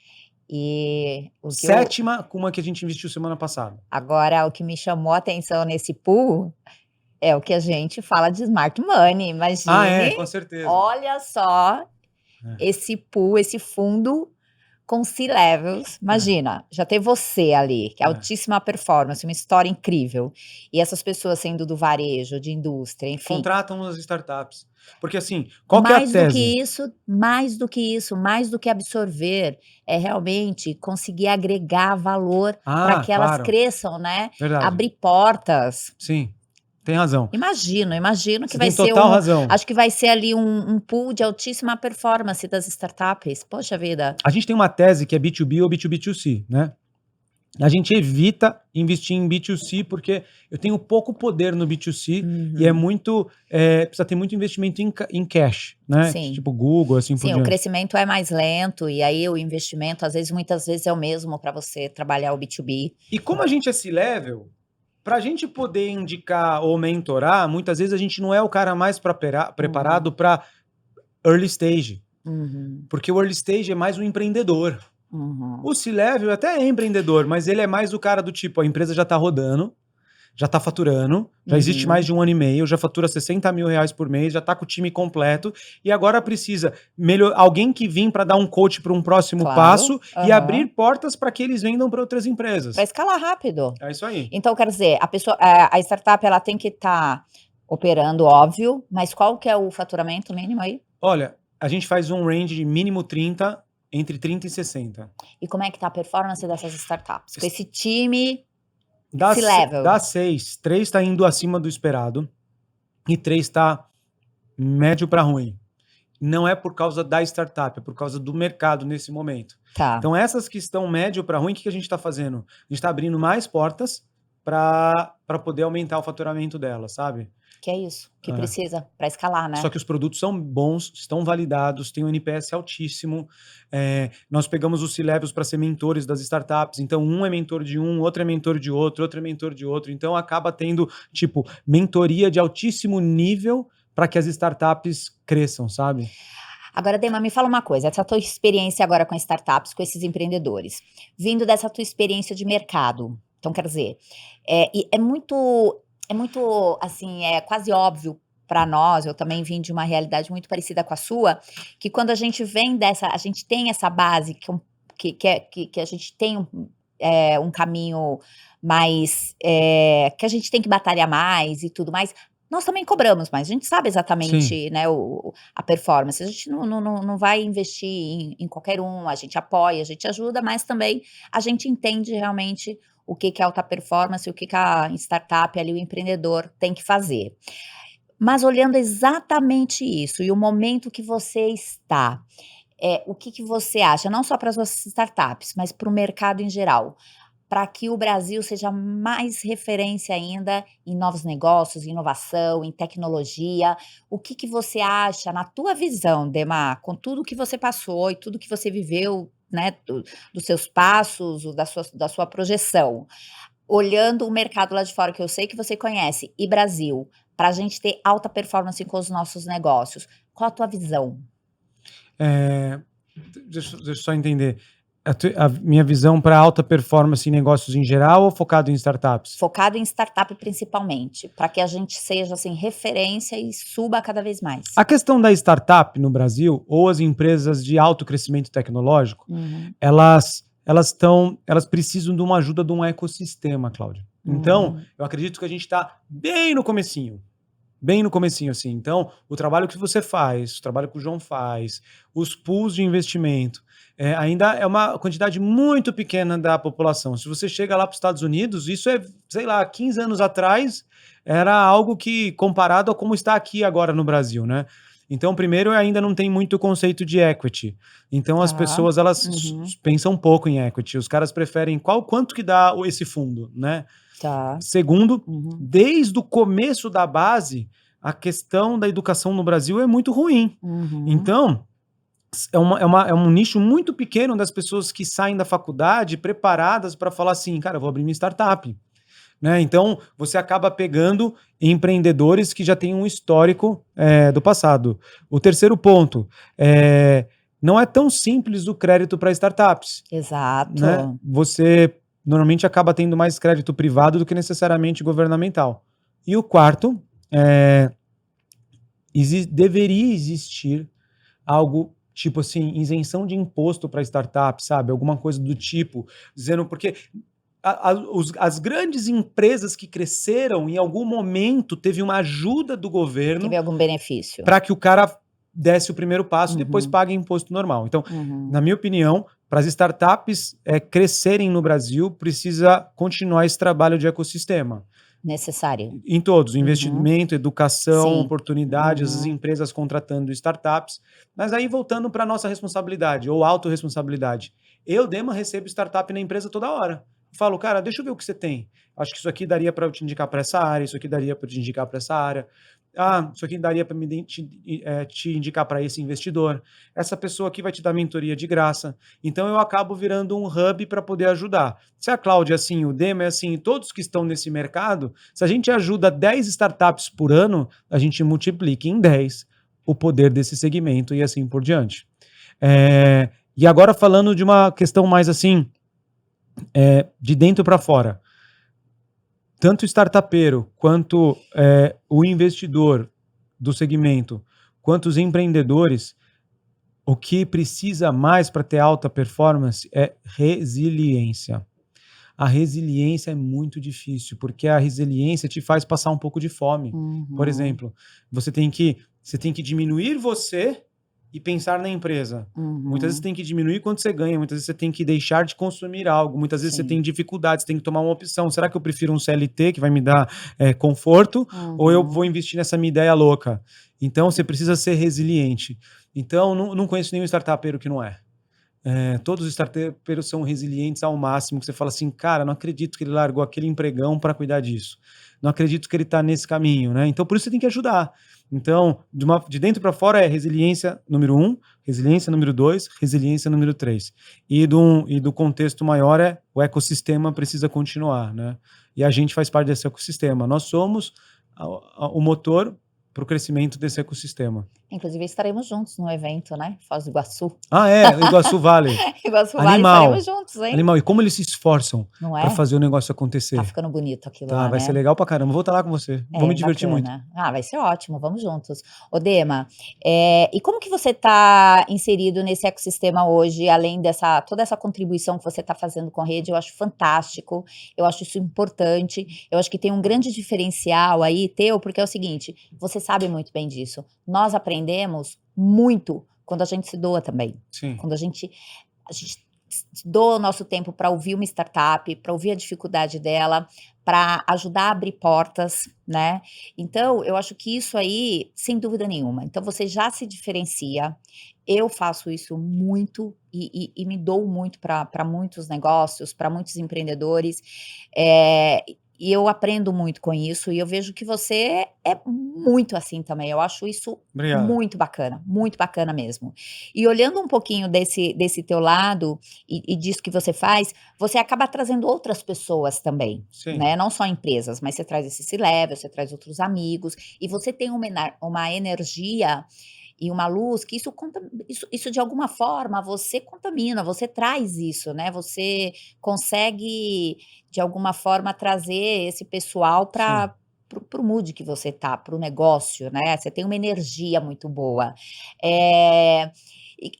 E o que eu Sétima com uma que a gente investiu semana passada. agora o que me chamou a atenção nesse pool é o que a gente fala de smart money, Ah, é, imagine, com certeza. olha só É, esse pool, esse fundo com C-levels, é, imagina, já ter você ali, que é é. altíssima performance, uma história incrível, e essas pessoas sendo do varejo, de indústria, enfim. Contratam as startups. Porque assim, qual que é a Mais do tese? que isso, mais do que isso, mais do que absorver, é realmente conseguir agregar valor para Ah, que elas claro, cresçam, né, verdade. abrir portas. Sim, tem razão. Imagino que Você vai tem ser total razão. acho que vai ser ali um pool de altíssima performance das startups. Poxa vida. A gente tem uma tese que é B2B ou B2B2C, né? A gente evita investir em B2C porque eu tenho pouco poder no B2C e é Uhum. muito, precisa ter muito investimento em cash, né? Sim. Tipo Google, assim por Sim, o diante. crescimento é mais lento e aí o investimento, às vezes, muitas vezes é o mesmo para você trabalhar o B2B. E como a gente é C-level, para a gente poder indicar ou mentorar, muitas vezes a gente não é o cara mais Uhum, preparado para early stage, uhum, porque o early stage é mais um empreendedor. uhum, O C-level até é empreendedor, mas ele é mais o cara do tipo, a empresa já está rodando, já está faturando, já existe mais uhum. de 1 ano e meio, já fatura 60 mil reais por mês, já está com o time completo e agora precisa alguém que vim para dar um coach para um próximo Claro, passo e abrir aham. portas para que eles vendam para outras Para empresas. escalar rápido. É isso aí. Então, quer dizer, a startup ela tem que estar operando, óbvio, mas qual que é o faturamento mínimo aí? Olha, a gente faz um range de mínimo 30, entre 30 e 60. E como é que tá a performance dessas startups? Com esse time Das C-level. 6, 3 está indo acima do esperado e 3 está médio para ruim. Não é por causa da startup, é por causa do mercado nesse momento. Tá. Então, essas que estão médio para ruim, o que a gente está fazendo? A gente está abrindo mais portas para poder aumentar o faturamento delas, sabe? Que é isso, que É. precisa para escalar, Só né? que os produtos são bons, estão validados, têm um NPS altíssimo. Nós pegamos os C-levels para ser mentores das startups. Então, um é mentor de um, outro é mentor de outro, outro é mentor de outro. Então, acaba tendo, tipo, mentoria de altíssimo nível para que as startups cresçam, sabe? Agora, Dema, me fala uma coisa, essa tua experiência agora com startups, com esses empreendedores, vindo dessa tua experiência de mercado, então quer dizer, e é muito, assim, é quase óbvio para nós, eu também vim de uma realidade muito parecida com a sua, que quando a gente vem dessa, a gente tem essa base que a gente tem um caminho mais, que a gente tem que batalhar mais e tudo mais, nós também cobramos mais, a gente sabe Sim. exatamente, né, a performance, a gente não vai investir em qualquer um, a gente apoia, a gente ajuda, mas também a gente entende realmente o que é alta performance, o que a startup ali, o empreendedor tem que fazer. Mas olhando exatamente isso e o momento que você está, o que você acha, não só para as suas startups, mas para o mercado em geral, para que o Brasil seja mais referência ainda em novos negócios, em inovação, em tecnologia. O que você acha, na tua visão, Demar, com tudo que você passou e tudo que você viveu, né, dos seus passos, da sua projeção, olhando o mercado lá de fora, que eu sei que você conhece, e Brasil, para a gente ter alta performance com os nossos negócios, qual a tua visão? É, deixa eu só entender. A minha visão para alta performance em negócios em geral ou focado em startups? Focado em startup principalmente, para que a gente seja, assim, referência e suba cada vez mais. A questão da startup no Brasil, ou as empresas de alto crescimento tecnológico, Uhum, elas precisam de uma ajuda de um ecossistema, Cláudio. Então, uhum. eu acredito que a gente está bem no comecinho, assim. Então, o trabalho que você faz, o trabalho que o João faz, os pools de investimento, ainda é uma quantidade muito pequena da população. Se você chega lá para os Estados Unidos, isso é, sei lá, 15 anos atrás, era algo que, comparado a como está aqui agora no Brasil, né? Então, primeiro, ainda não tem muito conceito de equity. Então, as Tá. pessoas, elas Uhum. pensam um pouco em equity. Os caras preferem quanto que dá esse fundo, né? Tá. Segundo, Uhum. desde o começo da base, a questão da educação no Brasil é muito ruim. Uhum. Então, é um nicho muito pequeno das pessoas que saem da faculdade preparadas para falar assim, cara, eu vou abrir minha startup. Né? Então, você acaba pegando empreendedores que já têm um histórico do passado. O terceiro ponto, não é tão simples o crédito para startups. Né? Exato. Você normalmente acaba tendo mais crédito privado do que necessariamente governamental. E o quarto, deveria existir algo tipo assim, isenção de imposto para startup, sabe? Alguma coisa do tipo, dizendo porque as grandes empresas que cresceram, em algum momento teve uma ajuda do governo Teve algum benefício. para que o cara desse o primeiro passo e depois Uhum. pague imposto normal. Então, Uhum. na minha opinião, para as startups crescerem no Brasil, precisa continuar esse trabalho de ecossistema. Necessário. Em todos, Uhum. investimento, educação, Sim. oportunidades, as Uhum. empresas contratando startups. Mas aí voltando para a nossa responsabilidade, ou autorresponsabilidade. Eu, Dema, recebo startup na empresa toda hora. Falo, cara, deixa eu ver o que você tem. Acho que isso aqui daria para eu te indicar para essa área, isso aqui daria para eu te indicar para essa área. Ah, isso aqui daria para te indicar para esse investidor. Essa pessoa aqui vai te dar mentoria de graça. Então eu acabo virando um hub para poder ajudar. Se a Cláudia é assim, o Dema é assim, todos que estão nesse mercado, se a gente ajuda 10 startups por ano, a gente multiplica em 10 o poder desse segmento e assim por diante. E agora falando de uma questão mais assim, de dentro para fora. Tanto o startupeiro quanto o investidor do segmento, quanto os empreendedores, o que precisa mais para ter alta performance é resiliência. A resiliência é muito difícil, porque a resiliência te faz passar um pouco de fome. Por Uhum. exemplo, você tem que diminuir você e pensar na empresa. Muitas vezes você Uhum. tem que diminuir quanto você ganha, muitas vezes você tem que deixar de consumir algo, muitas vezes você Sim. tem dificuldades, você tem que tomar uma opção. Será que eu prefiro um CLT que vai me dar conforto ou eu vou Uhum. investir nessa minha ideia louca? Então você precisa ser resiliente. Então não conheço nenhum startupeiro que não é. Todos os startupers são resilientes ao máximo, que você fala assim, cara, não acredito que ele largou aquele empregão para cuidar disso. Não acredito que ele está nesse caminho, né? Então, por isso você tem que ajudar. Então, de dentro para fora é resiliência número 1, resiliência número 2, resiliência número 3. E do contexto maior o ecossistema precisa continuar, né? E a gente faz parte desse ecossistema. Nós somos o motor para o crescimento desse ecossistema. Inclusive estaremos juntos no evento, né, Foz do Iguaçu. Ah, Iguaçu Vale. Iguaçu Vale, estaremos Animal, juntos, hein. animal. E como eles se esforçam Não para é? fazer o negócio Tá acontecer. ficando bonito aquilo Tá, lá, vai ser né. legal pra caramba. Vou estar lá com você. Vou me É, divertir muito. bacana. Ah, vai ser ótimo, vamos juntos. Ô Dema, e como que você está inserido nesse ecossistema hoje, além dessa toda essa contribuição que você está fazendo com a rede, eu acho fantástico, eu acho isso importante, eu acho que tem um grande diferencial aí teu, porque é o seguinte, você sabe muito bem disso, nós aprendemos muito quando a gente se doa também, Sim. quando a gente doa o nosso tempo para ouvir uma startup, para ouvir a dificuldade dela, para ajudar a abrir portas, né. Então, eu acho que isso aí, sem dúvida nenhuma. Então você já se diferencia, eu faço isso muito e me dou muito para muitos negócios, para muitos empreendedores, e eu aprendo muito com isso e eu vejo que você é muito assim também, eu acho isso Obrigado. muito bacana mesmo. E olhando um pouquinho desse teu lado e disso que você faz, você acaba trazendo outras pessoas também, Sim, né, não só empresas, mas você traz esse C-level, você traz outros amigos, e você tem uma energia e uma luz que isso de alguma forma você contamina, você traz isso, né, você consegue de alguma forma trazer esse pessoal sim. para o mood que você tá, para o negócio, né, você tem uma energia muito boa. Eh,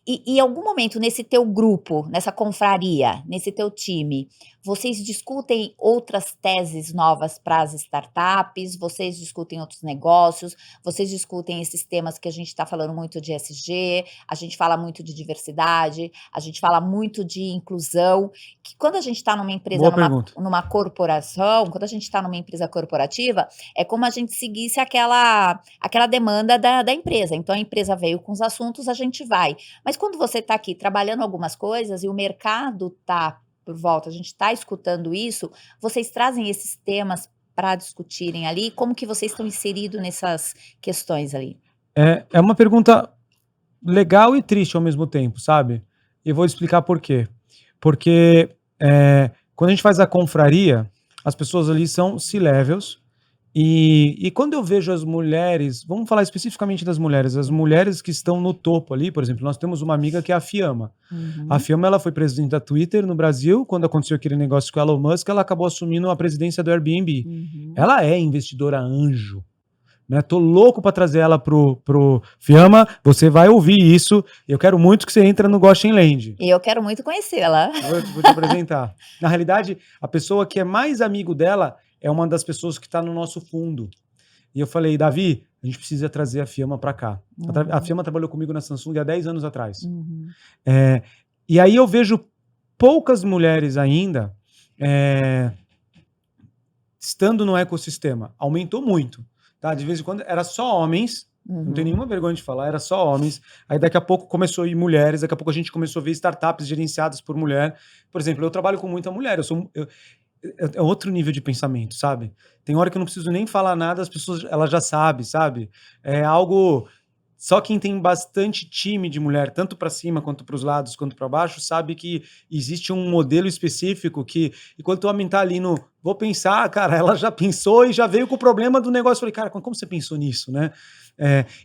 em algum momento nesse teu grupo, nessa confraria, nesse teu time, vocês discutem outras teses novas para as startups, vocês discutem outros negócios, vocês discutem esses temas que a gente está falando muito de ESG, a gente fala muito de diversidade, a gente fala muito de inclusão, que quando a gente está numa empresa, Boa pergunta. numa corporação, quando a gente está numa empresa corporativa, é como a gente seguisse aquela demanda da empresa. Então a empresa veio com os assuntos, a gente vai. Mas quando você está aqui trabalhando algumas coisas e o mercado está por volta, a gente está escutando isso, vocês trazem esses temas para discutirem ali? Como que vocês estão inseridos nessas questões ali? É uma pergunta legal e triste ao mesmo tempo, sabe? E vou explicar por quê. Porque, quando a gente faz a confraria, as pessoas ali são C-levels, e quando eu vejo as mulheres, vamos falar especificamente das mulheres, as mulheres que estão no topo ali, por exemplo, nós temos uma amiga que é a Fiamma. A Uhum, Fiamma, ela foi presidente da Twitter no Brasil, quando aconteceu aquele negócio com o Elon Musk, ela acabou assumindo a presidência do Airbnb. uhum. Ela é investidora anjo, né? Tô louco para trazer ela pro Fiamma, você vai ouvir isso, eu quero muito que você entre no Goshen Land. E eu quero muito conhecê-la. Vou te apresentar. Na realidade, a pessoa que é mais amigo dela é uma das pessoas que está no nosso fundo. E eu falei, Davi, a gente precisa trazer a Fiamma para cá. A Uhum, Fiamma trabalhou comigo na Samsung há 10 anos atrás. uhum, É, e aí eu vejo poucas mulheres ainda é, estando no ecossistema. Aumentou muito. Tá? De vez em quando era só homens, não tenho uhum. nenhuma vergonha de falar, era só homens. Aí daqui a pouco começou a ir mulheres, daqui a pouco a gente começou a ver startups gerenciadas por mulher. Por exemplo, eu trabalho com muita mulher, é outro nível de pensamento, sabe? Tem hora que eu não preciso nem falar nada, as pessoas elas já sabem, sabe? É algo. Só quem tem bastante time de mulher, tanto para cima quanto para os lados, quanto para baixo, sabe que existe um modelo específico que, enquanto o homem tá ali no. Vou pensar, cara, ela já pensou e já veio com o problema do negócio. Eu falei, cara, como você pensou nisso, né?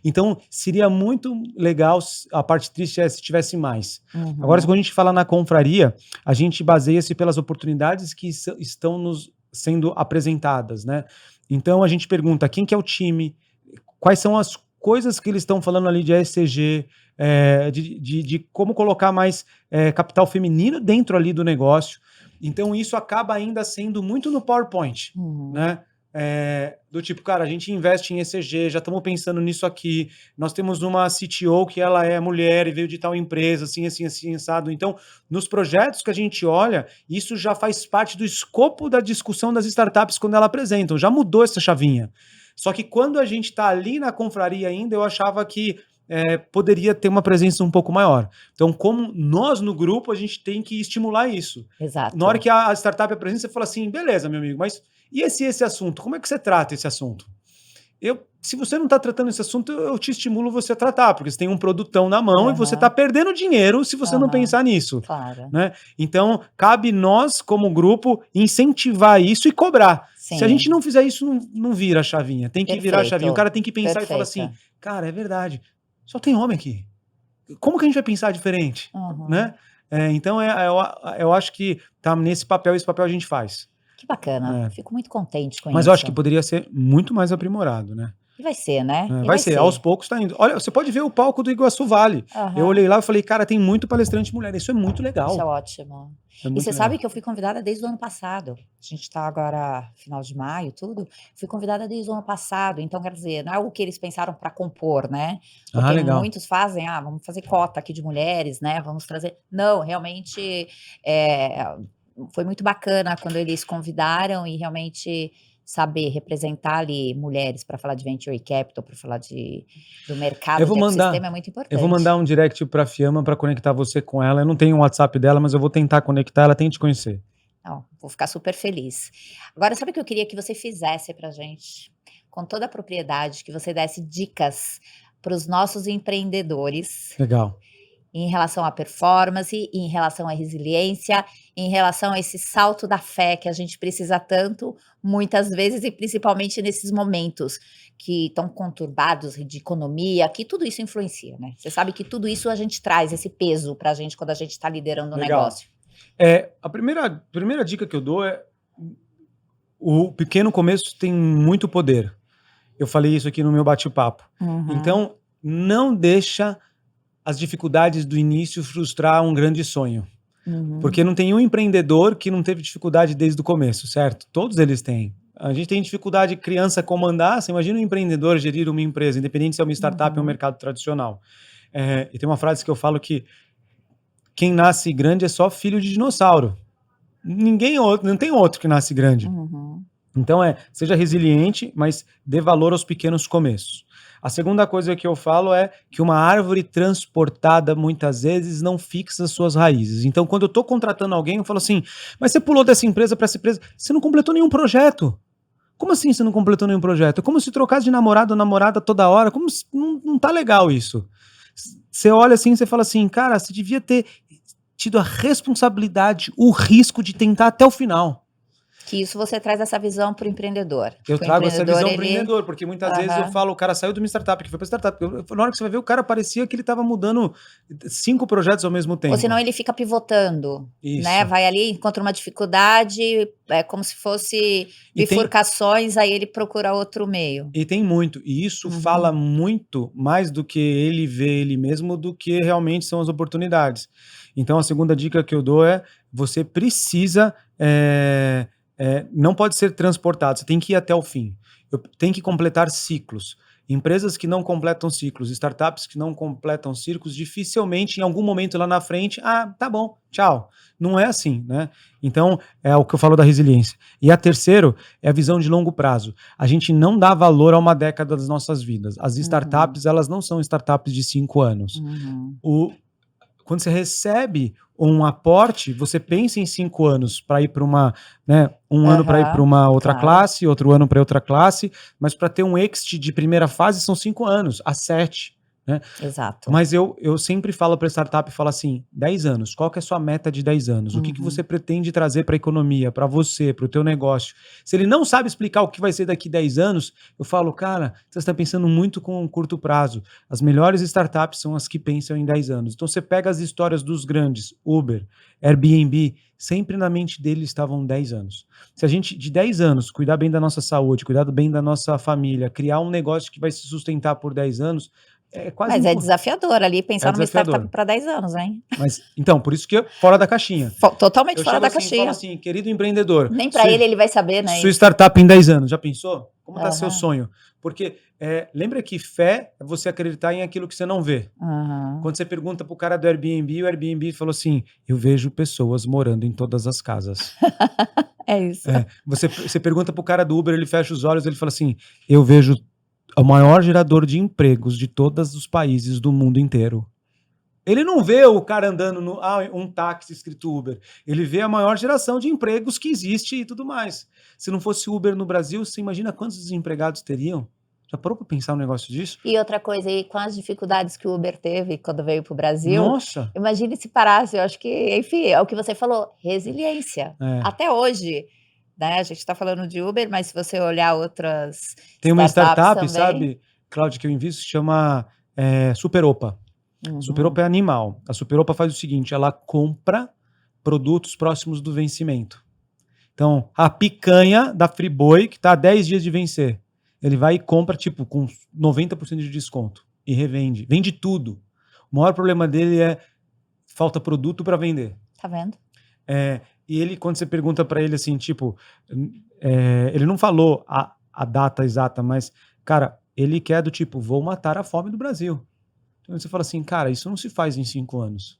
Então, seria muito legal, a parte triste é se tivesse mais. Agora, quando a Uhum, gente fala na confraria, a gente baseia-se pelas oportunidades que estão nos sendo apresentadas, né? Então, a gente pergunta quem que é o time, quais são as coisas que eles estão falando ali de ESG, de como colocar mais capital feminino dentro ali do negócio. Então, isso acaba ainda sendo muito no PowerPoint, uhum. né? Do tipo, cara, a gente investe em ESG, já estamos pensando nisso aqui. Nós temos uma CTO que ela é mulher e veio de tal empresa, assim, assim, assim, assado. Então, nos projetos que a gente olha, isso já faz parte do escopo da discussão das startups quando elas apresentam. Já mudou essa chavinha. Só que quando a gente está ali na confraria ainda, eu achava que poderia ter uma presença um pouco maior. Então, como nós no grupo, a gente tem que estimular isso. Na hora Exato. que a startup apresenta, você fala assim, beleza, meu amigo, mas e esse assunto? Como é que você trata esse assunto? Se você não está tratando esse assunto, eu te estimulo você a tratar, porque você tem um produtão na mão e você está Aham, perdendo dinheiro se você não aham. pensar nisso, Claro. né? Então, cabe nós, como grupo, incentivar isso e cobrar. Se a gente Sim, não fizer isso, não vira a chavinha. Tem que virar a chavinha. O perfeito, cara tem que pensar e falar assim, perfeito. cara, é verdade. Só tem homem aqui. Como que a gente vai pensar diferente, Uhum. né? Então, eu acho que tá nesse papel, esse papel a gente faz. Que bacana, É. fico muito contente com Mas eu acho que isso. poderia ser muito mais aprimorado, né? E vai ser, né, e Vai vai ser, aos ser. poucos tá indo. Olha, você pode ver o palco do Iguaçu Vale. Eu Aham, olhei lá e falei, cara, tem muito palestrante mulher. Isso é muito isso é legal. ótimo. É E muito você sabe legal. que eu fui convidada desde o ano passado, a gente tá agora final de maio, tudo, fui convidada desde o ano passado, então quer dizer, não é algo que eles pensaram para compor, né, Ah, porque legal. muitos fazem: "Ah, vamos fazer cota aqui de mulheres, né, vamos trazer", não, realmente, eh, foi muito bacana quando eles convidaram e realmente saber representar ali mulheres para falar de venture capital, para falar do Eu mercado vou de mandar ecossistema é muito eu vou mandar importante. um direct pra Fiamma pra conectar você com ela. Eu não tenho o WhatsApp dela, mas eu vou tentar conectar, ela tem que te conhecer. Ó, vou ficar super feliz. Agora sabe o que eu queria que você fizesse pra gente? Com toda a propriedade, que você desse dicas para os nossos empreendedores Legal. em relação à performance, em relação à resiliência, em relação a esse salto da fé que a gente precisa tanto, muitas vezes e principalmente nesses momentos que estão conturbados de economia, que tudo isso influencia, né. Você sabe que tudo isso a gente traz esse peso pra gente quando a gente está liderando o Legal. negócio. A primeira dica que eu dou é o pequeno começo tem muito poder. Eu falei isso aqui no meu bate-papo. Uhum, Então, não deixa as dificuldades do início frustrar um grande sonho. Porque uhum. não tem um empreendedor que não teve dificuldade desde o começo, certo? Todos eles têm. A gente tem dificuldade de criança comandar, você imagina um empreendedor gerir uma empresa, independente se é uma startup ou um Uhum, mercado tradicional. E tem uma frase que eu falo que quem nasce grande é só filho de dinossauro. Ninguém outro, não tem outro que nasce grande. uhum, Então seja resiliente, mas dê valor aos pequenos começos. A segunda coisa que eu falo é que uma árvore transportada muitas vezes não fixa suas raízes. Então, quando eu estou contratando alguém, eu falo assim: mas você pulou dessa empresa para essa empresa, você não completou nenhum projeto. Como assim você não completou nenhum projeto? É como se trocasse de namorado ou namorada toda hora. Como se, não tá legal isso. Você olha assim, você fala assim, cara, você devia ter tido a responsabilidade, o risco de tentar até o final. Que isso você traz essa visão para o empreendedor. Eu Que o trago essa visão ele empreendedor, porque muitas vezes eu aham. falo, o cara saiu de uma startup, que foi para startup. Na hora que você vai ver, o cara parecia que ele estava mudando 5 projetos ao mesmo Ou senão tempo. ele fica pivotando, né, Isso. vai ali, encontra uma dificuldade, é como se fosse E tem, bifurcações, aí ele procura outro meio. e tem muito. E isso Uhum. fala muito mais do que ele vê ele mesmo, do que realmente são as oportunidades. Então, a segunda dica que eu dou é, você precisa, não pode ser transportado, você tem que ir até o fim. Tem que completar ciclos. Empresas que não completam ciclos, startups que não completam ciclos, dificilmente em algum momento lá na frente, tá bom, tchau. Não é assim, né? Então, é o que eu falo da resiliência. E a terceiro é a visão de longo prazo. A gente não dá valor a uma década das nossas vidas. As startups, elas não são startups de 5 anos. Uhum. Quando você recebe um aporte, você pensa em 5 anos para ir para uma, né, um ano para ir para uma outra Claro. classe, outro ano para outra classe, mas para ter um exit de primeira fase são 5 anos, a 7, né? Exato. Mas eu sempre falo para startup, falo assim, 10 anos, qual que é a sua meta de 10 anos? O que você pretende trazer para a economia, para você, para o teu negócio? Se ele não sabe explicar o que vai ser daqui 10 anos, eu falo, cara, você está pensando muito com um curto prazo. As melhores startups são as que pensam em 10 anos. Então você pega as histórias dos grandes, Uber, Airbnb, sempre na mente deles estavam 10 anos. Se a gente, de 10 anos, cuidar bem da nossa saúde, cuidar bem da nossa família, criar um negócio que vai se sustentar por 10 anos, é quase Mas é impossível. desafiador ali pensar É numa startup desafiador. para 10 anos, hein? Mas, então, por isso que é fora da caixinha. Totalmente Eu fora chego da assim e falo caixinha. assim, querido empreendedor, Nem para ele vai saber, né, sua isso. startup em 10 anos, já pensou? Como está seu Aham. sonho? Porque lembra que fé é você acreditar em aquilo que você não vê. Aham. Quando você pergunta pro cara do Airbnb, o Airbnb falou assim, eu vejo pessoas morando em todas as casas. É isso. Você pergunta pro cara do Uber, ele fecha os olhos, ele fala assim, eu vejo o maior gerador de empregos de todos os países do mundo inteiro. Ele não vê o cara andando um táxi escrito Uber. Ele vê a maior geração de empregos que existe e tudo mais. Se não fosse Uber no Brasil, você imagina quantos desempregados teriam? Já parou para pensar um negócio disso? E outra coisa, e com as dificuldades que o Uber teve quando veio para o Brasil, Nossa! imagine se parasse, eu acho que, enfim, é o que você falou, resiliência. É. Até hoje, né, a gente está falando de Uber, mas se você olhar outras Tem uma startups startup, também. sabe, Cláudia, que eu invisto, chama Superopa. Superopa é animal. A Superopa faz o seguinte, ela compra produtos próximos do vencimento. Então, a picanha da Friboi, que está há 10 dias de vencer, ele vai e compra, tipo, com 90% de desconto e revende. Vende tudo. O maior problema dele é falta produto para vender. Tá vendo? E ele, quando você pergunta para ele assim, tipo, ele não falou a data exata, mas, cara, ele quer do tipo, vou matar a fome do Brasil. Então você fala assim, cara, isso não se faz em 5 anos.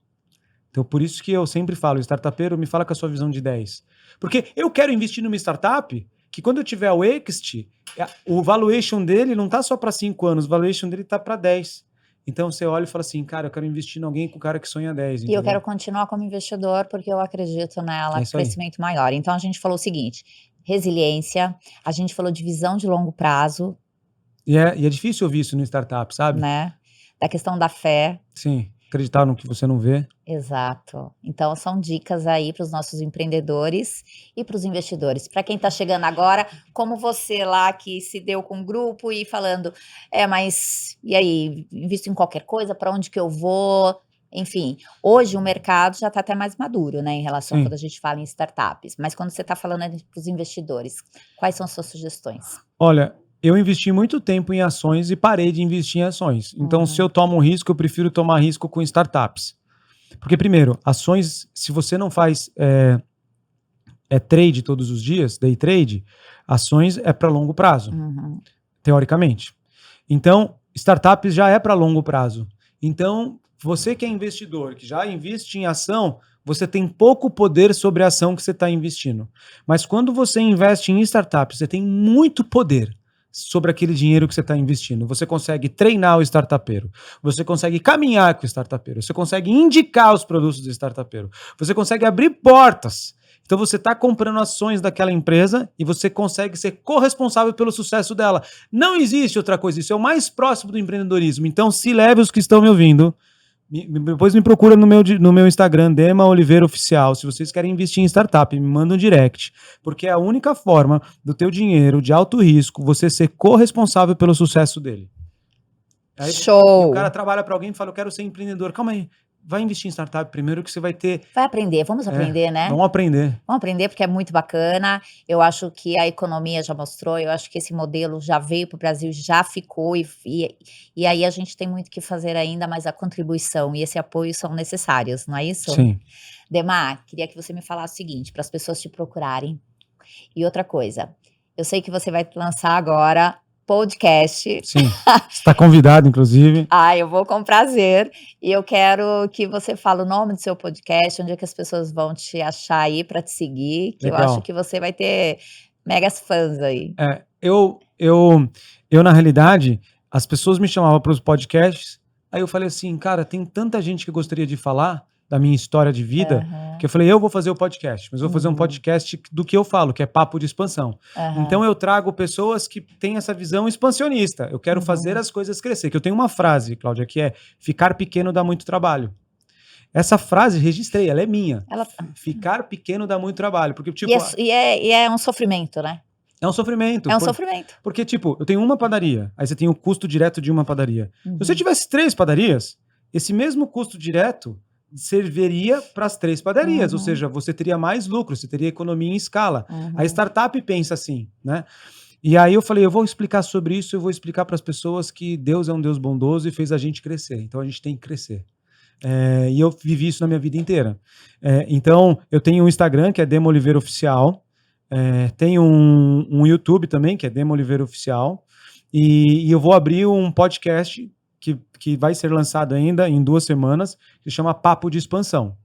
Então, por isso que eu sempre falo, startupeiro, me fala com a sua visão de 10. Porque eu quero investir numa startup que quando eu tiver o exit, o valuation dele não tá só para 5 anos, o valuation dele tá para 10. Então você olha e fala assim, cara, eu quero investir em alguém com o cara que sonha 10, E eu quero entendeu? continuar como investidor, porque eu acredito nela, É isso aí. crescimento maior. Então a gente falou o seguinte, resiliência, a gente falou de visão de longo prazo, E é difícil ouvir isso no startup, sabe? né, da questão da fé. Sim, acreditar no que você não vê. Exato. Então são dicas aí para os nossos empreendedores e para os investidores. Para quem está chegando agora, como você lá que se deu com o grupo e falando, mas e aí, invisto em qualquer coisa, para onde que eu vou? Enfim, hoje o mercado já está até mais maduro, né, em relação a Sim. quando a gente fala em startups. Mas quando você está falando para os investidores, quais são as suas sugestões? Olha, eu investi muito tempo em ações e parei de investir em ações. Então, se eu tomo um risco, eu prefiro tomar risco com startups. Porque, primeiro, ações, se você não faz trade todos os dias, day trade, ações é para longo prazo, teoricamente. Então, startups já é para longo prazo. Então, você que é investidor, que já investe em ação, você tem pouco poder sobre a ação que você está investindo. Mas quando você investe em startups, você tem muito poder sobre aquele dinheiro que você está investindo. Você consegue treinar o startupeiro, você consegue caminhar com o startupeiro, você consegue indicar os produtos do startupeiro, você consegue abrir portas Então você está comprando ações daquela empresa e você consegue ser corresponsável pelo sucesso dela. Não existe outra coisa, isso é o mais próximo do empreendedorismo. Então se leve os que estão me ouvindo, depois me procura no meu Instagram, Dema Oliveira Oficial. Se vocês querem investir em startup, me manda um direct. Porque é a única forma do teu dinheiro de alto risco você ser corresponsável pelo sucesso dele. Aí, e o cara Show! trabalha para alguém e fala, eu quero ser empreendedor. Calma aí, vai investir em startup primeiro que você vai ter... Vai aprender, vamos aprender, né? Vamos aprender. Vamos aprender porque é muito bacana. Eu acho que a economia já mostrou, eu acho que esse modelo já veio para o Brasil, já ficou, e aí a gente tem muito que fazer ainda, mas a contribuição e esse apoio são necessários, não é isso? Sim. Demar, queria que você me falasse o seguinte, para as pessoas te procurarem. E outra coisa, eu sei que você vai lançar agora podcast. Sim, você está convidado, inclusive. Eu vou com prazer. E eu quero que você fale o nome do seu podcast, onde é que as pessoas vão te achar aí para te seguir, que eu acho Legal. que você vai ter megas fãs aí. Eu, na realidade, as pessoas me chamavam para os podcasts, aí eu falei assim, cara, tem tanta gente que gostaria de falar da minha história de vida, Aham, que eu falei, eu vou fazer o podcast, mas eu vou fazer um uhum, podcast do que eu falo, que é papo de expansão. Então aham, eu trago pessoas que têm essa visão expansionista. Eu quero fazer uhum. as coisas crescer. Que eu tenho uma frase, Cláudia, que é ficar pequeno dá muito trabalho. Essa frase, registrei, ela é minha. Ela Ficar pequeno dá muito trabalho. Porque, e tipo, é um sofrimento, né? é um sofrimento. É um sofrimento. Porque, tipo, eu tenho uma padaria, aí você tem o custo direto de uma padaria. Se você Uhum, tivesse 3 padarias, esse mesmo custo direto serviria para as 3 padarias, ou uhum, seja, você teria mais lucro, você teria economia em escala. A uhum. startup pensa assim, né? E aí eu falei, eu vou explicar sobre isso, eu vou explicar para as pessoas que Deus é um Deus bondoso e fez a gente crescer. Então a gente tem que crescer. E eu vivi isso na minha vida inteira. Então eu tenho um Instagram, que é Dema Oliveira Oficial. Tenho um YouTube também, que é Dema Oliveira Oficial. E eu vou abrir um podcast que vai ser lançado ainda em 2 semanas, que chama Papo de Expansão.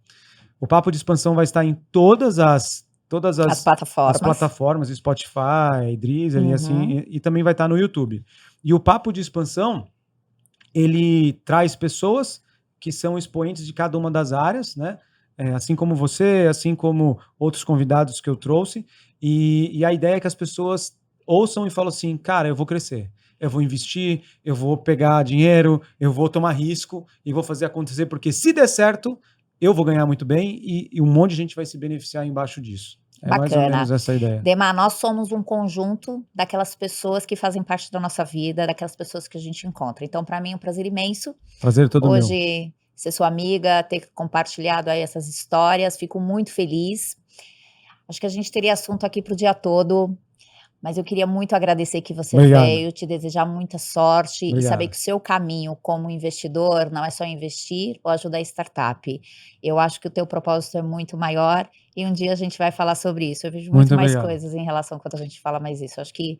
O Papo de Expansão vai estar em todas As as plataformas. plataformas, Spotify, Deezer e assim, Uhum, e também vai estar no YouTube. E o Papo de Expansão, ele traz pessoas que são expoentes de cada uma das áreas, né? Assim como você, assim como outros convidados que eu trouxe, e a ideia é que as pessoas ouçam e falem assim, cara, eu vou crescer, eu vou investir, eu vou pegar dinheiro, eu vou tomar risco e vou fazer acontecer, porque se der certo, eu vou ganhar muito bem e um monte de gente vai se beneficiar embaixo disso. É mais ou bacana. menos essa a ideia. Demar, nós somos um conjunto daquelas pessoas que fazem parte da nossa vida, daquelas pessoas que a gente encontra. Então, para mim é um prazer imenso Prazer todo meu. hoje ser sua amiga, ter compartilhado aí essas histórias, fico muito feliz. Acho que a gente teria assunto aqui para o dia todo, mas eu queria muito agradecer que você Obrigado. veio, te desejar muita sorte e saber Obrigado. que o seu caminho como investidor não é só investir ou ajudar a startup. Eu acho que o teu propósito é muito maior e um dia a gente vai falar sobre isso. Eu vejo muito Muito mais obrigado. coisas em relação quando a gente fala mais isso. Eu acho que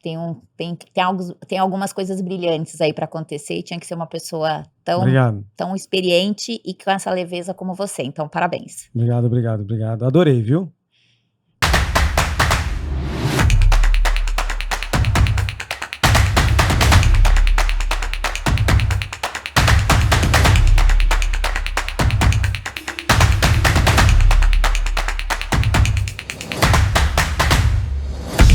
tem algumas coisas brilhantes aí para acontecer e tinha que ser uma pessoa Obrigado. tão experiente e com essa leveza como você, então parabéns. Obrigado, obrigado, obrigado. Adorei, viu?